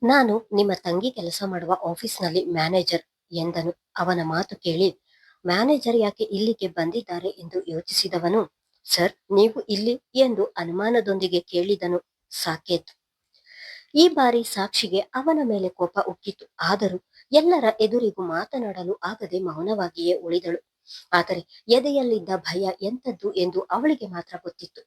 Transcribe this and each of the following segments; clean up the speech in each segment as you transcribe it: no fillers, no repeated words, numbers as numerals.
ನಾನು ನಿಮ್ಮ ತಂಗಿ ಕೆಲಸ ಮಾಡುವ ಆಫೀಸ್ನಲ್ಲಿ ಮ್ಯಾನೇಜರ್ ಎಂದನು. ಅವನ ಮಾತು ಕೇಳಿ ಮ್ಯಾನೇಜರ್ ಯಾಕೆ ಇಲ್ಲಿಗೆ ಬಂದಿದ್ದಾರೆ ಎಂದು ಯೋಚಿಸಿದವನು, ಸರ್ ನೀವು ಇಲ್ಲಿ ಎಂದು ಅನುಮಾನದೊಂದಿಗೆ ಕೇಳಿದನು ಸಾಕೇತ್. ಈ ಬಾರಿ ಸಾಕ್ಷಿಗೆ ಅವನ ಮೇಲೆ ಕೋಪ ಉಕ್ಕಿತು. ಆದರೂ ಎಲ್ಲರ ಎದುರಿಗೂ ಮಾತನಾಡಲು ಆಗದೆ ಮೌನವಾಗಿಯೇ ಉಳಿದಳು. ಆದರೆ ಎದೆಯಲ್ಲಿದ್ದ ಭಯ ಎಂಥದ್ದು ಎಂದು ಅವಳಿಗೆ ಮಾತ್ರ ಗೊತ್ತಿತ್ತು.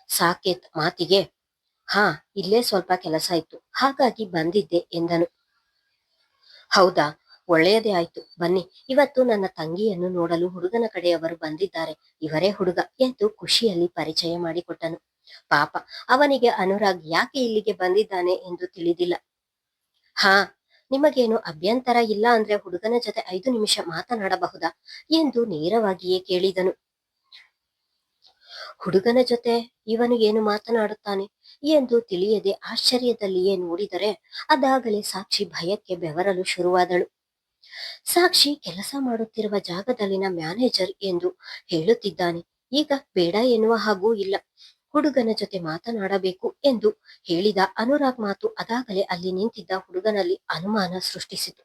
ಸಾಕೇತ್ ಮಾತಿಗೆ, ಹಾ, ಇಲ್ಲೇ ಸ್ವಲ್ಪ ಕೆಲಸ ಇತ್ತು, ಹಾಗಾಗಿ ಬಂದಿದ್ದೆ ಎಂದನು. ಹೌದಾ, ಒಳ್ಳೆಯದೇ ಆಯ್ತು, ಬನ್ನಿ, ಇವತ್ತು ನನ್ನ ತಂಗಿಯನ್ನು ನೋಡಲು ಹುಡುಗನ ಕಡೆಯವರು ಬಂದಿದ್ದಾರೆ, ಇವರೇ ಹುಡುಗ ಎಂದು ಖುಷಿಯಲ್ಲಿ ಪರಿಚಯ ಮಾಡಿಕೊಟ್ಟನು. ಪಾಪ, ಅವನಿಗೆ ಅನುರಾಗ್ ಯಾಕೆ ಇಲ್ಲಿಗೆ ಬಂದಿದ್ದಾನೆ ಎಂದು ತಿಳಿದಿಲ್ಲ. ಹಾ, ನಿಮಗೇನು ಅಭ್ಯಂತರ ಇಲ್ಲ ಅಂದ್ರೆ ಹುಡುಗನ ಜೊತೆ 5 ನಿಮಿಷ ಮಾತನಾಡಬಹುದಾ ಎಂದು ನೇರವಾಗಿಯೇ ಕೇಳಿದನು. ಹುಡುಗನ ಜೊತೆ ಇವನು ಏನು ಮಾತನಾಡುತ್ತಾನೆ ಎಂದು ತಿಳಿಯದೆ ಆಶ್ಚರ್ಯದಲ್ಲಿಯೇ ನೋಡಿದರೆ ಅದಾಗಲೇ ಸಾಕ್ಷಿ ಭಯಕ್ಕೆ ಬೆವರಲು ಶುರುವಾದಳು. ಸಾಕ್ಷಿ ಕೆಲಸ ಮಾಡುತ್ತಿರುವ ಜಾಗದಲ್ಲಿನ ಮ್ಯಾನೇಜರ್ ಎಂದು ಹೇಳುತ್ತಿದ್ದಾನೆ. ಈಗ ಬೇಡ ಎನ್ನುವ ಹಾಗೂ ಇಲ್ಲ. ಹುಡುಗನ ಜೊತೆ ಮಾತನಾಡಬೇಕು ಎಂದು ಹೇಳಿದ ಅನುರಾಗ್ ಮಾತು ಅದಾಗಲೇ ಅಲ್ಲಿ ನಿಂತಿದ್ದ ಹುಡುಗನಲ್ಲಿ ಅನುಮಾನ ಸೃಷ್ಟಿಸಿತು.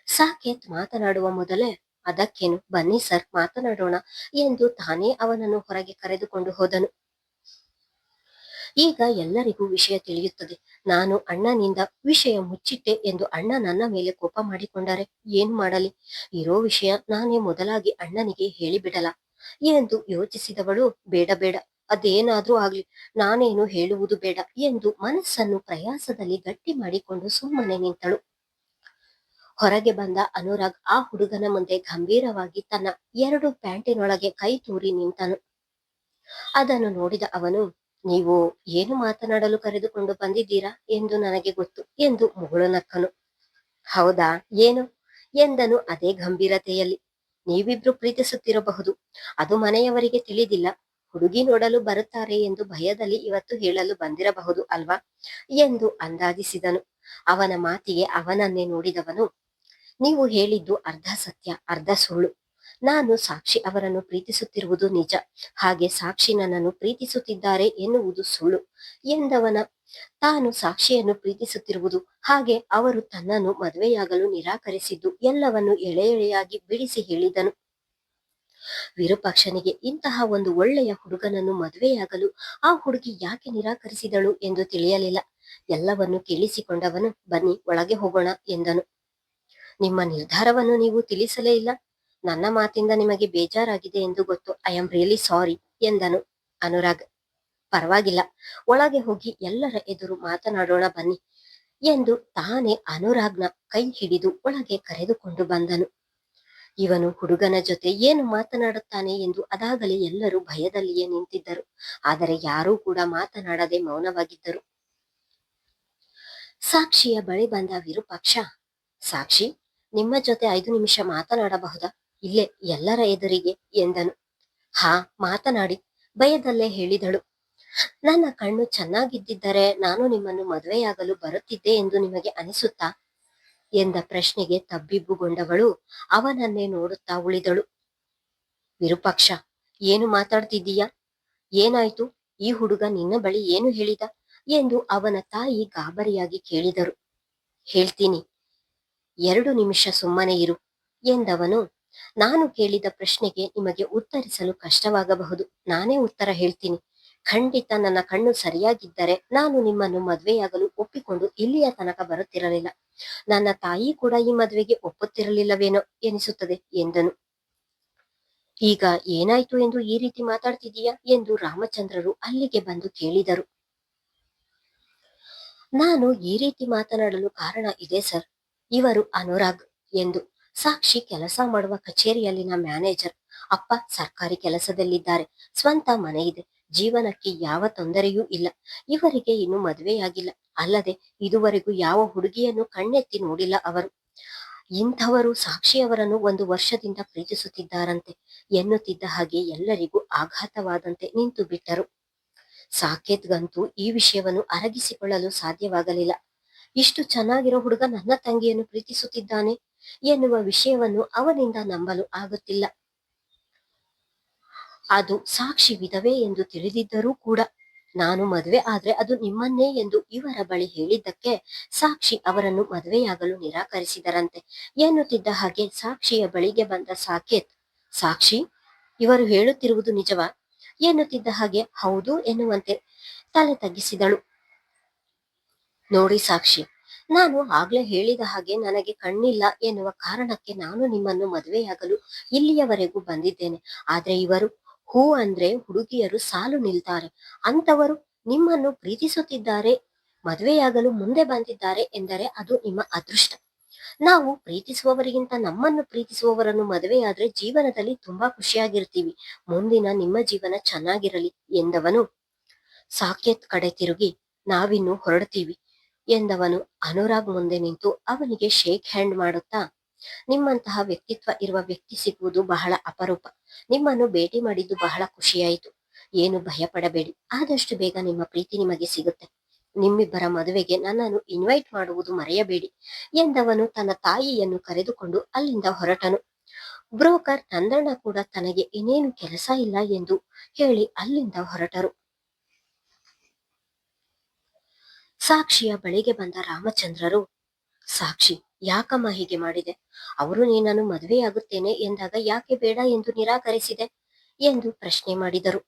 ಸಾಕೇತ್ ಮಾತನಾಡುವ ಮೊದಲೇ, ಅದಕ್ಕೇನು, ಬನ್ನಿ ಸರ್ ಮಾತನಾಡೋಣ ಎಂದು ತಾನೇ ಅವನನ್ನು ಹೊರಗೆ ಕರೆದುಕೊಂಡು ಹೋದನು. ಈಗ ಎಲ್ಲರಿಗೂ ವಿಷಯ ತಿಳಿಯುತ್ತದೆ. ನಾನು ಅಣ್ಣನಿಂದ ವಿಷಯ ಮುಚ್ಚಿಟ್ಟೆ ಎಂದು ಅಣ್ಣ ನನ್ನ ಮೇಲೆ ಕೋಪ ಮಾಡಿಕೊಂಡರೆ ಏನು ಮಾಡಲಿ? ಇರೋ ವಿಷಯ ನಾನೇ ಮೊದಲಾಗಿ ಅಣ್ಣನಿಗೆ ಹೇಳಿಬಿಡಲ ಎಂದು ಯೋಚಿಸಿದವಳು, ಬೇಡ ಬೇಡ, ಅದೇನಾದ್ರೂ ಆಗ್ಲಿ, ನಾನೇನು ಹೇಳುವುದು ಬೇಡ ಎಂದು ಮನಸ್ಸನ್ನು ಪ್ರಯಾಸದಲ್ಲಿ ಗಟ್ಟಿ ಮಾಡಿಕೊಂಡು ಸುಮ್ಮನೆ ನಿಂತಳು. ಹೊರಗೆ ಬಂದ ಅನುರಾಗ್ ಆ ಹುಡುಗನ ಮುಂದೆ ಗಂಭೀರವಾಗಿ ತನ್ನ 2 ಪ್ಯಾಂಟಿನೊಳಗೆ ಕೈ ತೂರಿ ನಿಂತನು. ಅದನ್ನು ನೋಡಿದ ಅವನು, ನೀವು ಏನು ಮಾತನಾಡಲು ಕರೆದುಕೊಂಡು ಬಂದಿದ್ದೀರಾ ಎಂದು ನನಗೆ ಗೊತ್ತು ಎಂದು ಮುಗುಳು ನಕ್ಕನು. ಹೌದಾ, ಏನು ಎಂದನು ಅದೇ ಗಂಭೀರತೆಯಲ್ಲಿ. ನೀವಿಬ್ರು ಪ್ರೀತಿಸುತ್ತಿರಬಹುದು, ಅದು ಮನೆಯವರಿಗೆ ತಿಳಿದಿಲ್ಲ. ಹುಡುಗಿ ನೋಡಲು ಬರುತ್ತಾರೆ ಎಂದು ಭಯದಲ್ಲಿ ಇವತ್ತು ಹೇಳಲು ಬಂದಿರಬಹುದು ಅಲ್ವಾ ಎಂದು ಅಂದಾಜಿಸಿದನು. ಅವನ ಮಾತಿಗೆ ಅವನನ್ನೇ ನೋಡಿದವನು, ನೀವು ಹೇಳಿದ್ದು ಅರ್ಧ ಸತ್ಯ ಅರ್ಧ ಸುಳ್ಳು. ನಾನು ಸಾಕ್ಷಿ ಅವರನ್ನು ಪ್ರೀತಿಸುತ್ತಿರುವುದು ನಿಜ, ಹಾಗೆ ಸಾಕ್ಷಿ ನನ್ನನ್ನು ಪ್ರೀತಿಸುತ್ತಿದ್ದಾರೆ ಎನ್ನುವುದು ಸುಳ್ಳು ಎಂದವನ. ತಾನು ಸಾಕ್ಷಿಯನ್ನು ಪ್ರೀತಿಸುತ್ತಿರುವುದು, ಹಾಗೆ ಅವರು ತನ್ನನ್ನು ಮದುವೆಯಾಗಲು ನಿರಾಕರಿಸಿದ್ದು ಎಲ್ಲವನ್ನು ಎಳೆ ಎಳೆಯಾಗಿ ಬಿಡಿಸಿ ಹೇಳಿದನು. ವಿರೂಪಾಕ್ಷನಿಗೆ ಇಂತಹ ಒಂದು ಒಳ್ಳೆಯ ಹುಡುಗನನ್ನು ಮದುವೆಯಾಗಲು ಆ ಹುಡುಗಿ ಯಾಕೆ ನಿರಾಕರಿಸಿದಳು ಎಂದು ತಿಳಿಯಲಿಲ್ಲ. ಎಲ್ಲವನ್ನು ಕೇಳಿಸಿಕೊಂಡವನು, ಬನ್ನಿ ಒಳಗೆ ಹೋಗೋಣ ಎಂದನು. ನಿಮ್ಮ ನಿರ್ಧಾರವನ್ನು ನೀವು ತಿಳಿಸಲೇ ಇಲ್ಲ. ನನ್ನ ಮಾತಿಂದ ನಿಮಗೆ ಬೇಜಾರಾಗಿದೆ ಎಂದು ಗೊತ್ತು. ಐ ಆಮ್ ರಿಯಲಿ ಸಾರಿ ಎಂದನು ಅನುರಾಗ್. ಪರವಾಗಿಲ್ಲ, ಒಳಗೆ ಹೋಗಿ ಎಲ್ಲರ ಎದುರು ಮಾತನಾಡೋಣ ಬನ್ನಿ ಎಂದು ತಾನೇ ಅನುರಾಗ್ನ ಕೈ ಹಿಡಿದು ಒಳಗೆ ಕರೆದುಕೊಂಡು ಬಂದನು. ಇವನು ಹುಡುಗನ ಜೊತೆ ಏನು ಮಾತನಾಡುತ್ತಾನೆ ಎಂದು ಅದಾಗಲೇ ಎಲ್ಲರೂ ಭಯದಲ್ಲಿಯೇ ನಿಂತಿದ್ದರು. ಆದರೆ ಯಾರೂ ಕೂಡ ಮಾತನಾಡದೆ ಮೌನವಾಗಿದ್ದರು. ಸಾಕ್ಷಿಯ ಬಳಿ ಬಂದ ವಿರೂಪಾಕ್ಷ, ಸಾಕ್ಷಿ, ನಿಮ್ಮ ಜೊತೆ 5 ನಿಮಿಷ ಮಾತನಾಡಬಹುದಾ, ಇಲ್ಲೇ ಎಲ್ಲರ ಎದುರಿಗೆ ಎಂದನು. ಹಾ, ಮಾತನಾಡಿ, ಭಯದಲ್ಲೇ ಹೇಳಿದಳು. ನನ್ನ ಕಣ್ಣು ಚೆನ್ನಾಗಿದ್ದಿದ್ದರೆ ನಾನು ನಿಮ್ಮನ್ನು ಮದುವೆಯಾಗಲು ಬರುತ್ತಿದ್ದೆ ಎಂದು ನಿಮಗೆ ಅನಿಸುತ್ತಾ ಎಂದ ಪ್ರಶ್ನೆಗೆ ತಬ್ಬಿಬ್ಬುಗೊಂಡವಳು ಅವನನ್ನೇ ನೋಡುತ್ತಾ ಉಳಿದಳು. ವಿರೂಪಾಕ್ಷ, ಏನು ಮಾತಾಡ್ತಿದ್ದೀಯಾ? ಏನಾಯ್ತು? ಈ ಹುಡುಗ ನಿನ್ನ ಬಳಿ ಏನು ಹೇಳಿದ ಎಂದು ಅವನ ತಾಯಿ ಗಾಬರಿಯಾಗಿ ಕೇಳಿದರು. ಹೇಳ್ತೀನಿ, 2 ನಿಮಿಷ ಸುಮ್ಮನೆ ಇರು ಎಂದವನು. ನಾನು ಕೇಳಿದ ಪ್ರಶ್ನೆಗೆ ನಿಮಗೆ ಉತ್ತರಿಸಲು ಕಷ್ಟವಾಗಬಹುದು, ನಾನೇ ಉತ್ತರ ಹೇಳ್ತೀನಿ. ಖಂಡಿತ ನನ್ನ ಕಣ್ಣು ಸರಿಯಾಗಿದ್ದರೆ ನಾನು ನಿಮ್ಮನ್ನು ಮದುವೆಯಾಗಲು ಒಪ್ಪಿಕೊಂಡು ಇಲ್ಲಿಯ ತನಕ ಬರುತ್ತಿರಲಿಲ್ಲ. ನನ್ನ ತಾಯಿ ಕೂಡ ಈ ಮದುವೆಗೆ ಒಪ್ಪುತ್ತಿರಲಿಲ್ಲವೇನೋ ಎನಿಸುತ್ತದೆ ಎಂದನು. ಈಗ ಏನಾಯ್ತು ಎಂದು ಈ ರೀತಿ ಮಾತಾಡ್ತಿದೀಯಾ ಎಂದು ರಾಮಚಂದ್ರರು ಅಲ್ಲಿಗೆ ಬಂದು ಕೇಳಿದರು. ನಾನು ಈ ರೀತಿ ಮಾತನಾಡಲು ಕಾರಣ ಇದೆ ಸರ್. ಇವರು ಅನುರಾಗ್ ಎಂದು. ಸಾಕ್ಷಿ ಕೆಲಸ ಮಾಡುವ ಕಚೇರಿಯಲ್ಲಿನ ಮ್ಯಾನೇಜರ್. ಅಪ್ಪ ಸರ್ಕಾರಿ ಕೆಲಸದಲ್ಲಿದ್ದಾರೆ, ಸ್ವಂತ ಮನೆ ಇದೆ, ಜೀವನಕ್ಕೆ ಯಾವ ತೊಂದರೆಯೂ ಇಲ್ಲ. ಇವರಿಗೆ ಇನ್ನು ಮದುವೆಯಾಗಿಲ್ಲ. ಅಲ್ಲದೆ ಇದುವರೆಗೂ ಯಾವ ಹುಡುಗಿಯನ್ನು ಕಣ್ಣೆತ್ತಿ ನೋಡಿಲ್ಲ ಅವರು. ಇಂಥವರು ಸಾಕ್ಷಿಯವರನ್ನು 1 ವರ್ಷದಿಂದ ಪ್ರೀತಿಸುತ್ತಿದ್ದಾರಂತೆ ಎನ್ನುತ್ತಿದ್ದ ಹಾಗೆ ಎಲ್ಲರಿಗೂ ಆಘಾತವಾದಂತೆ ನಿಂತು ಬಿಟ್ಟರು. ಸಾಕೇತ್ಗಂತೂ ಈ ವಿಷಯವನ್ನು ಅರಗಿಸಿಕೊಳ್ಳಲು ಸಾಧ್ಯವಾಗಲಿಲ್ಲ. ಇಷ್ಟು ಚೆನ್ನಾಗಿರೋ ಹುಡುಗ ನನ್ನ ತಂಗಿಯನ್ನು ಪ್ರೀತಿಸುತ್ತಿದ್ದಾನೆ ಎನ್ನುವ ವಿಷಯವನ್ನು ಅವನಿಂದ ನಂಬಲು ಆಗುತ್ತಿಲ್ಲ. ಅದು ಸಾಕ್ಷಿ ವಿಧವೆ ಎಂದು ತಿಳಿದಿದ್ದರೂ ಕೂಡ ನಾನು ಮದುವೆ ಆದ್ರೆ ಅದು ನಿಮ್ಮನ್ನೇ ಎಂದು ಇವರ ಬಳಿ ಹೇಳಿದ್ದಕ್ಕೆ ಸಾಕ್ಷಿ ಅವರನ್ನು ಮದುವೆಯಾಗಲು ನಿರಾಕರಿಸಿದರಂತೆ. ಎನ್ನುತ್ತಿದ್ದ ಹಾಗೆ ಸಾಕ್ಷಿಯ ಬಳಿಗೆ ಬಂದ ಸಾಕೇತ್, ಸಾಕ್ಷಿ, ಇವರು ಹೇಳುತ್ತಿರುವುದು ನಿಜವಾ ಎನ್ನುತ್ತಿದ್ದ ಹಾಗೆ ಹೌದು ಎನ್ನುವಂತೆ ತಲೆ ತಗ್ಗಿಸಿದಳು. ನೋಡಿ ಸಾಕ್ಷಿ, ನಾನು ಆಗ್ಲೇ ಹೇಳಿದ ಹಾಗೆ ನನಗೆ ಕಣ್ಣಿಲ್ಲ ಎನ್ನುವ ಕಾರಣಕ್ಕೆ ನಾನು ನಿಮ್ಮನ್ನು ಮದುವೆಯಾಗಲು ಇಲ್ಲಿಯವರೆಗೂ ಬಂದಿದ್ದೇನೆ. ಆದ್ರೆ ಇವರು ಹೂ ಅಂದ್ರೆ ಹುಡುಗಿಯರು ಸಾಲು ನಿಲ್ತಾರೆ, ಅಂತವರು ನಿಮ್ಮನ್ನು ಪ್ರೀತಿಸುತ್ತಿದ್ದಾರೆ, ಮದುವೆಯಾಗಲು ಮುಂದೆ ಬಂದಿದ್ದಾರೆ ಎಂದರೆ ಅದು ನಿಮ್ಮ ಅದೃಷ್ಟ. ನಾವು ಪ್ರೀತಿಸುವವರಿಗಿಂತ ನಮ್ಮನ್ನು ಪ್ರೀತಿಸುವವರನ್ನು ಮದುವೆಯಾದ್ರೆ ಜೀವನದಲ್ಲಿ ತುಂಬಾ ಖುಷಿಯಾಗಿರ್ತೀವಿ. ಮುಂದಿನ ನಿಮ್ಮ ಜೀವನ ಚೆನ್ನಾಗಿರಲಿ ಎಂದವನು ಸಾಕೇತ್ ಕಡೆ ತಿರುಗಿ, ನಾವಿನ್ನು ಹೊರಡ್ತೀವಿ ಎಂದವನು ಅನುರಾಗ್ ಮುಂದೆ ನಿಂತು ಅವನಿಗೆ ಶೇಕ್ ಹ್ಯಾಂಡ್ ಮಾಡುತ್ತಾ, ನಿಮ್ಮಂತಹ ವ್ಯಕ್ತಿತ್ವ ಇರುವ ವ್ಯಕ್ತಿ ಸಿಗುವುದು ಬಹಳ ಅಪರೂಪ. ನಿಮ್ಮನ್ನು ಭೇಟಿ ಮಾಡಿದ್ದು ಬಹಳ ಖುಷಿಯಾಯಿತು. ಏನು ಭಯ ಪಡಬೇಡಿ, ಆದಷ್ಟು ಬೇಗ ನಿಮ್ಮ ಪ್ರೀತಿ ನಿಮಗೆ ಸಿಗುತ್ತೆ. ನಿಮ್ಮಿಬ್ಬರ ಮದುವೆಗೆ ನನ್ನನ್ನು ಇನ್ವೈಟ್ ಮಾಡುವುದು ಮರೆಯಬೇಡಿ ಎಂದವನು ತನ್ನ ತಾಯಿಯನ್ನು ಕರೆದುಕೊಂಡು ಅಲ್ಲಿಂದ ಹೊರಟನು. ಬ್ರೋಕರ್ ನಂದಣ್ಣ ಕೂಡ ತನಗೆ ಇನ್ನೇನು ಕೆಲಸ ಇಲ್ಲ ಎಂದು ಹೇಳಿ ಅಲ್ಲಿಂದ ಹೊರಟರು. ಸಾಕ್ಷಿಯ ಬಳಿಗೆ ಬಂದ ರಾಮಚಂದ್ರರು, ಸಾಕ್ಷಿ, ಯಾಕಮ್ಮ ಹೀಗೆ ಮಾಡಿದೆ? ಅವರು ನೀನನ್ನು ಮದುವೆಯಾಗುತ್ತೇನೆ ಎಂದಾಗ ಯಾಕೆ ಬೇಡ ಎಂದು ನಿರಾಕರಿಸಿದೆ ಎಂದು ಪ್ರಶ್ನೆ ಮಾಡಿದರು.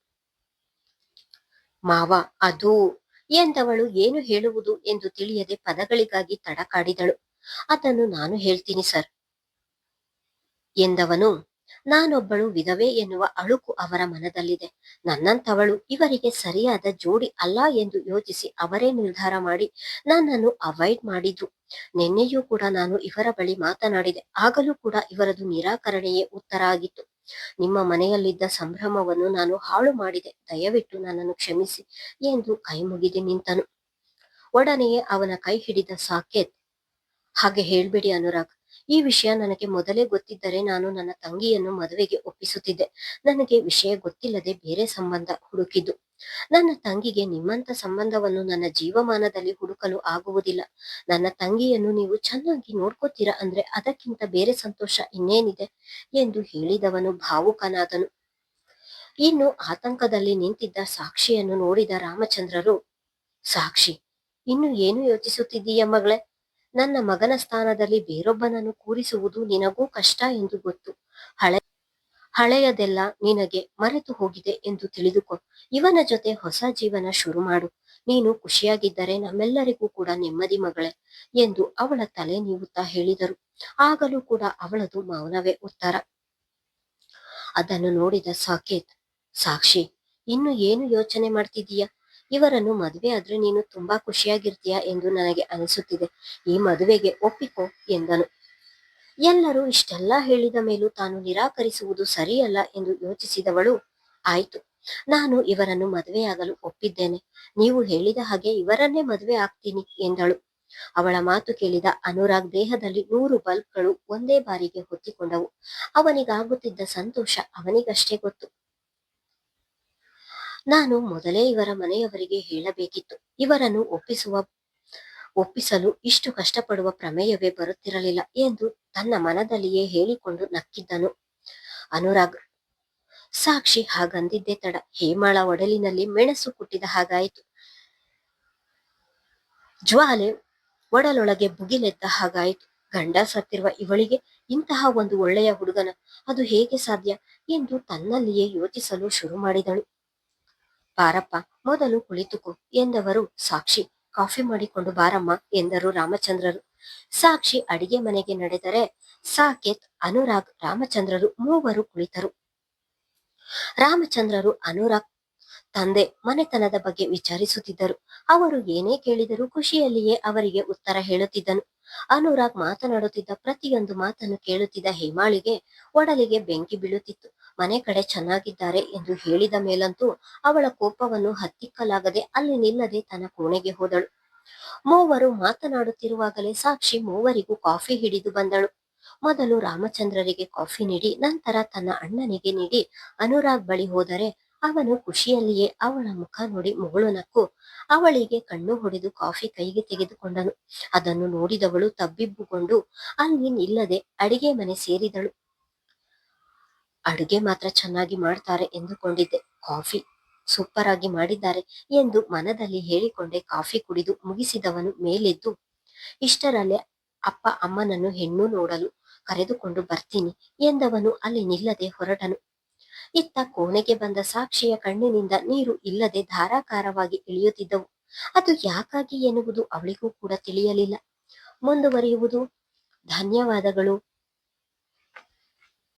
ಮಾವ, ಅದು ಎಂದವಳು ಏನು ಹೇಳುವುದು ಎಂದು ತಿಳಿಯದೆ ಪದಗಳಿಗಾಗಿ ತಡಕಾಡಿದಳು. ಅದನ್ನು ನಾನು ಹೇಳ್ತೀನಿ ಸರ್ ಎಂದವನು, ನಾನೊಬ್ಬಳು ವಿಧವೆ ಎನ್ನುವ ಅಳುಕು ಅವರ ಮನದಲ್ಲಿದೆ. ನನ್ನಂಥವಳು ಇವರಿಗೆ ಸರಿಯಾದ ಜೋಡಿ ಅಲ್ಲ ಎಂದು ಯೋಚಿಸಿ ಅವರೇ ನಿರ್ಧಾರ ಮಾಡಿ ನನ್ನನ್ನು ಅವಾಯ್ಡ್ ಮಾಡಿದ್ರು. ನಿನ್ನೆಯೂ ಕೂಡ ನಾನು ಇವರ ಬಳಿ ಮಾತನಾಡಿದೆ, ಆಗಲೂ ಕೂಡ ಇವರದು ನಿರಾಕರಣೆಯೇ ಉತ್ತರ ಆಗಿತ್ತು. ನಿಮ್ಮ ಮನೆಯಲ್ಲಿದ್ದ ಸಂಭ್ರಮವನ್ನು ನಾನು ಹಾಳು ಮಾಡಿದೆ, ದಯವಿಟ್ಟು ನನ್ನನ್ನು ಕ್ಷಮಿಸಿ ಎಂದು ಕೈ ಮುಗಿದು ನಿಂತನು. ಒಡನೆಯೇ ಅವನ ಕೈ ಹಿಡಿದ ಸಾಕೇತ್, ಹಾಗೆ ಹೇಳ್ಬೇಡಿ ಅನುರಾಗ್, ಈ ವಿಷಯ ನನಗೆ ಮೊದಲೇ ಗೊತ್ತಿದ್ದರೆ ನಾನು ನನ್ನ ತಂಗಿಯನ್ನು ಮದುವೆಗೆ ಒಪ್ಪಿಸುತ್ತಿದ್ದೆ. ನನಗೆ ವಿಷಯ ಗೊತ್ತಿಲ್ಲದೆ ಬೇರೆ ಸಂಬಂಧ ಹುಡುಕಿದ್ದು. ನನ್ನ ತಂಗಿಗೆ ನಿಮ್ಮಂತ ಸಂಬಂಧವನ್ನು ನನ್ನ ಜೀವಮಾನದಲ್ಲಿ ಹುಡುಕಲು ಆಗುವುದಿಲ್ಲ. ನನ್ನ ತಂಗಿಯನ್ನು ನೀವು ಚೆನ್ನಾಗಿ ನೋಡ್ಕೋತೀರಾ ಅಂದ್ರೆ ಅದಕ್ಕಿಂತ ಬೇರೆ ಸಂತೋಷ ಇನ್ನೇನಿದೆ ಎಂದು ಹೇಳಿದವನು ಭಾವುಕನಾದನು. ಇನ್ನು ಆತಂಕದಲ್ಲಿ ನಿಂತಿದ್ದ ಸಾಕ್ಷಿಯನ್ನು ನೋಡಿದ ರಾಮಚಂದ್ರರು, ಸಾಕ್ಷಿ, ಇನ್ನು ಏನು ಯೋಚಿಸುತ್ತಿದ್ದೀಯ ಮಗಳೇ? ನನ್ನ ಮಗನ ಸ್ಥಾನದಲ್ಲಿ ಬೇರೊಬ್ಬನನ್ನು ಕೂರಿಸುವುದು ನಿನಗೂ ಕಷ್ಟ ಎಂದು ಗೊತ್ತು. ಹಳೆಯದೆಲ್ಲ ನಿನಗೆ ಮರೆತು ಹೋಗಿದೆ ಎಂದು ತಿಳಿದುಕೊ. ಇವನ ಜೊತೆ ಹೊಸ ಜೀವನ ಶುರು ಮಾಡು. ನೀನು ಖುಷಿಯಾಗಿದ್ದರೆ ನಮ್ಮೆಲ್ಲರಿಗೂ ಕೂಡ ನೆಮ್ಮದಿ ಮಗಳೇ ಎಂದು ಅವಳ ತಲೆ ನೀವುತ್ತಾ ಹೇಳಿದರು. ಆಗಲೂ ಕೂಡ ಅವಳದು ಮೌನವೇ ಉತ್ತರ. ಅದನ್ನು ನೋಡಿದ ಸಾಕೇತ್, ಸಾಕ್ಷಿ, ಇನ್ನು ಏನು ಯೋಚನೆ ಮಾಡ್ತಿದ್ದೀಯ? ಇವರನ್ನು ಮದುವೆ ಆದ್ರೆ ನೀನು ತುಂಬಾ ಖುಷಿಯಾಗಿರ್ತೀಯ ಎಂದು ನನಗೆ ಅನಿಸುತ್ತಿದೆ. ಈ ಮದುವೆಗೆ ಒಪ್ಪಿಕೋ ಎಂದನು. ಎಲ್ಲರೂ ಇಷ್ಟೆಲ್ಲ ಹೇಳಿದ ಮೇಲೂ ತಾನು ನಿರಾಕರಿಸುವುದು ಸರಿಯಲ್ಲ ಎಂದು ಯೋಚಿಸಿದವಳು, ಆಯ್ತು, ನಾನು ಇವರನ್ನು ಮದುವೆಯಾಗಲು ಒಪ್ಪಿದ್ದೇನೆ. ನೀವು ಹೇಳಿದ ಹಾಗೆ ಇವರನ್ನೇ ಮದುವೆ ಆಗ್ತೀನಿ ಎಂದಳು. ಅವಳ ಮಾತು ಕೇಳಿದ ಅನುರಾಗ್ ದೇಹದಲ್ಲಿ 100 ಬಲ್ಬ್ಗಳು ಒಂದೇ ಬಾರಿಗೆ ಹೊತ್ತಿಕೊಂಡವು. ಅವನಿಗಾಗುತ್ತಿದ್ದ ಸಂತೋಷ ಅವನಿಗಷ್ಟೇ ಗೊತ್ತು. ನಾನು ಮೊದಲೇ ಇವರ ಮನೆಯವರಿಗೆ ಹೇಳಬೇಕಿತ್ತು. ಇವರನ್ನು ಒಪ್ಪಿಸಲು ಇಷ್ಟು ಕಷ್ಟಪಡುವ ಪ್ರಮೇಯವೇ ಬರುತ್ತಿರಲಿಲ್ಲ ಎಂದು ತನ್ನ ಮನದಲ್ಲಿಯೇ ಹೇಳಿಕೊಂಡು ನಕ್ಕಿದ್ದನು ಅನುರಾಗ್. ಸಾಕ್ಷಿ ಹಾಗಂದಿದ್ದೇ ತಡ. ಹೇಮಾಳ ಒಡಲಿನಲ್ಲಿ ಮೆಣಸು ಕುಟ್ಟಿದ ಹಾಗಾಯಿತು. ಜ್ವಾಲೆ ಒಡಲೊಳಗೆ ಭುಗಿಲೆದ್ದ ಹಾಗಾಯಿತು. ಗಂಡ ಸತ್ತಿರುವ ಇವಳಿಗೆ ಇಂತಹ ಒಂದು ಒಳ್ಳೆಯ ಹುಡುಗನ, ಅದು ಹೇಗೆ ಸಾಧ್ಯ ಎಂದು ತನ್ನಲ್ಲಿಯೇ ಯೋಚಿಸಲು ಶುರು ಮಾಡಿದಳು. ಬಾರಪ್ಪ, ಮೊದಲು ಕುಳಿತುಕೋ ಎಂದವರು ಸಾಕ್ಷಿ, ಕಾಫಿ ಮಾಡಿಕೊಂಡು ಬಾರಮ್ಮ ಎಂದರು ರಾಮಚಂದ್ರರು. ಸಾಕ್ಷಿ ಅಡಿಗೆ ಮನೆಗೆ ನಡೆದರೆ ಸಾಕೇತ್, ಅನುರಾಗ್, ರಾಮಚಂದ್ರರು ಮೂವರು ಕುಳಿತರು. ರಾಮಚಂದ್ರರು ಅನುರಾಗ್ ತಂದೆ ಮನೆತನದ ಬಗ್ಗೆ ವಿಚಾರಿಸುತ್ತಿದ್ದರು. ಅವರು ಏನೇ ಕೇಳಿದರೂ ಖುಷಿಯಲ್ಲಿಯೇ ಅವರಿಗೆ ಉತ್ತರ ಹೇಳುತ್ತಿದ್ದನು. ಅನುರಾಗ್ ಮಾತನಾಡುತ್ತಿದ್ದ ಪ್ರತಿಯೊಂದು ಮಾತನ್ನು ಕೇಳುತ್ತಿದ್ದ ಹೇಮಾಳಿಗೆ ಒಡಲಿಗೆ ಬೆಂಕಿ ಬೀಳುತ್ತಿತ್ತು. ಮನೆ ಕಡೆ ಚೆನ್ನಾಗಿದ್ದಾರೆ ಎಂದು ಹೇಳಿದ ಮೇಲಂತೂ ಅವಳ ಕೋಪವನ್ನು ಹತ್ತಿಕ್ಕಲಾಗದೆ ಅಲ್ಲಿ ನಿಲ್ಲದೆ ತನ್ನ ಕೋಣೆಗೆ ಹೋದಳು. ಮೂವರು ಮಾತನಾಡುತ್ತಿರುವಾಗಲೇ ಸಾಕ್ಷಿ ಮೂವರಿಗೂ ಕಾಫಿ ಹಿಡಿದು ಬಂದಳು. ಮೊದಲು ರಾಮಚಂದ್ರರಿಗೆ ಕಾಫಿ ನೀಡಿ ನಂತರ ತನ್ನ ಅಣ್ಣನಿಗೆ ನೀಡಿ ಅನುರಾಗ್ ಬಳಿ ಹೋದರೆ ಅವನು ಖುಷಿಯಲ್ಲಿಯೇ ಅವಳ ಮುಖ ನೋಡಿ ಮುಗುಳು ನಕ್ಕು ಅವಳಿಗೆ ಕಣ್ಣು ಹೊಡೆದು ಕಾಫಿ ಕೈಗೆ ತೆಗೆದುಕೊಂಡನು. ಅದನ್ನು ನೋಡಿದವಳು ತಬ್ಬಿಬ್ಬುಗೊಂಡು ಅಲ್ಲಿ ನಿಲ್ಲದೆ ಅಡಿಗೆ ಮನೆ ಸೇರಿದಳು. ಅಡುಗೆ ಮಾತ್ರ ಚೆನ್ನಾಗಿ ಮಾಡ್ತಾರೆ ಎಂದುಕೊಂಡಿದ್ದೆ, ಕಾಫಿ ಸೂಪರ್ ಆಗಿ ಮಾಡಿದ್ದಾರೆ ಎಂದು ಮನದಲ್ಲಿ ಹೇಳಿಕೊಂಡೆ ಕಾಫಿ ಕುಡಿದು ಮುಗಿಸಿದವನು ಮೇಲೆದ್ದು ಇಷ್ಟರಲ್ಲೇ ಅಪ್ಪ ಅಮ್ಮನನ್ನು ಹೆಣ್ಣು ನೋಡಲು ಕರೆದುಕೊಂಡು ಬರ್ತೀನಿ ಎಂದವನು ಅಲ್ಲಿ ನಿಲ್ಲದೆ ಹೊರಟನು. ಇತ್ತ ಕೋಣೆಗೆ ಬಂದ ಸಾಕ್ಷಿಯ ಕಣ್ಣಿನಿಂದ ನೀರು ಇಲ್ಲದೆ ಧಾರಾಕಾರವಾಗಿ ಇಳಿಯುತ್ತಿದ್ದವು. ಅದು ಯಾಕಾಗಿ ಎನ್ನುವುದು ಅವಳಿಗೂ ಕೂಡ ತಿಳಿಯಲಿಲ್ಲ. ಮುಂದುವರಿಯುವುದು. ಧನ್ಯವಾದಗಳು.